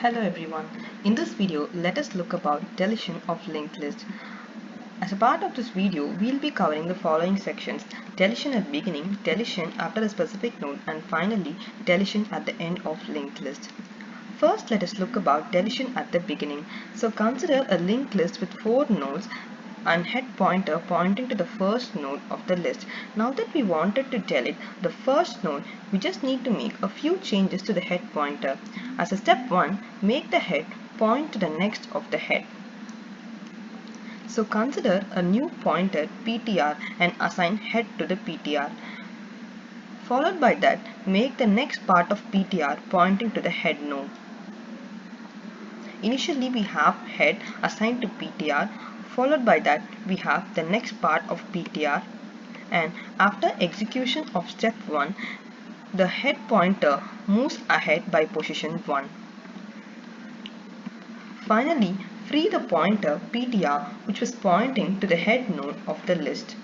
Hello everyone. In this video, let us look about deletion of linked list. As a part of this video, we'll be covering the following sections: deletion at beginning, deletion after a specific node, and finally deletion at the end of linked list. First, let us look about deletion at the beginning. So consider a linked list with 4 nodes and head pointer pointing to the first node of the list. Now that we wanted to delete the first node, we just need to make a few changes to the head pointer. As a step 1, make the head point to the next of the head. So consider a new pointer PTR and assign head to the PTR. Followed by that, make the next part of PTR pointing to the head node. Initially we have head assigned to PTR, followed by that we have the next part of PTR, and after execution of step 1, the head pointer moves ahead by position 1. Finally, free the pointer PTR which was pointing to the head node of the list.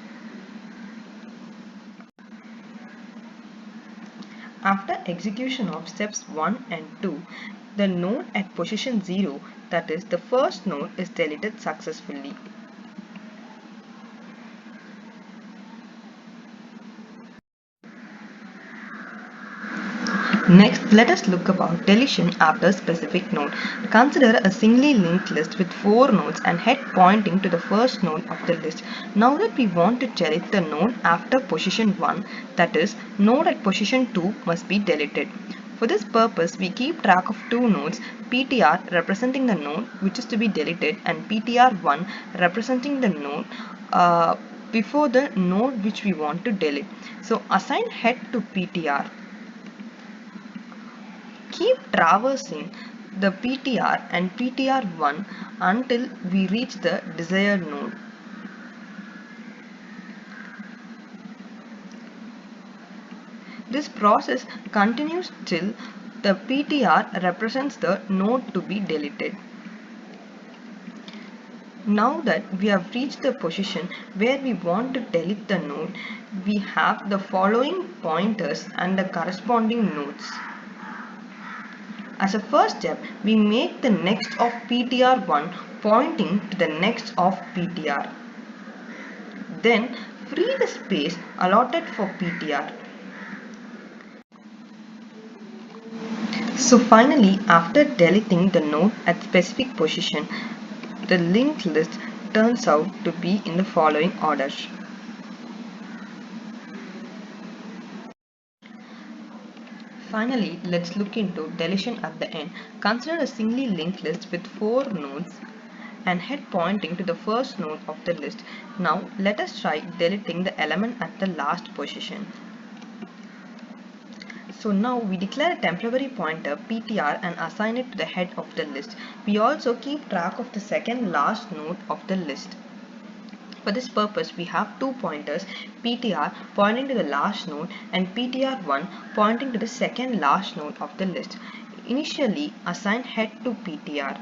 After execution of steps 1 and 2, the node at position 0, that is the first node, is deleted successfully. Next, let us look about deletion after specific node. Consider a singly linked list with 4 nodes and head pointing to the first node of the list. Now that we want to delete the node after position 1, that is, node at position 2 must be deleted. For this purpose, we keep track of 2 nodes, PTR representing the node which is to be deleted and PTR1 representing the node before the node which we want to delete. So assign head to PTR. Keep traversing the PTR and PTR1 until we reach the desired node. This process continues till the PTR represents the node to be deleted. Now that we have reached the position where we want to delete the node, we have the following pointers and the corresponding nodes. As a first step, we make the next of PTR1 pointing to the next of PTR. Then free the space allotted for PTR. So finally, after deleting the node at specific position, the linked list turns out to be in the following order. Finally, let's look into deletion at the end. Consider a singly linked list with 4 nodes and head pointing to the first node of the list. Now let us try deleting the element at the last position. So now we declare a temporary pointer PTR and assign it to the head of the list. We also keep track of the second last node of the list. For this purpose, we have 2 pointers, PTR pointing to the last node and PTR1 pointing to the second last node of the list. Initially, assign head to PTR.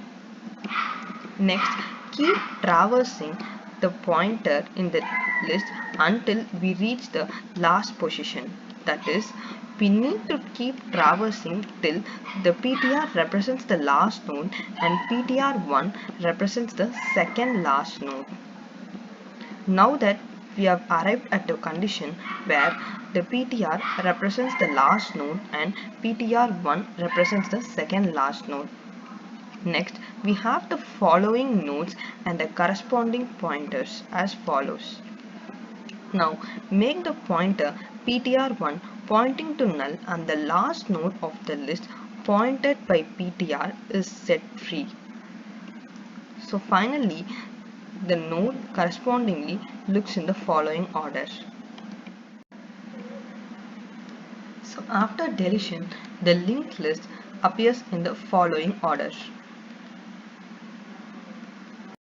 Next, keep traversing the pointer in the list until we reach the last position. That is, we need to keep traversing till the PTR represents the last node and PTR1 represents the second last node. Now that we have arrived at a condition where the PTR represents the last node and PTR1 represents the second last node. Next, we have the following nodes and the corresponding pointers as follows. Now, make the pointer PTR1 pointing to null and the last node of the list pointed by PTR is set free. So finally, the node correspondingly looks in the following order. So after deletion, the linked list appears in the following order.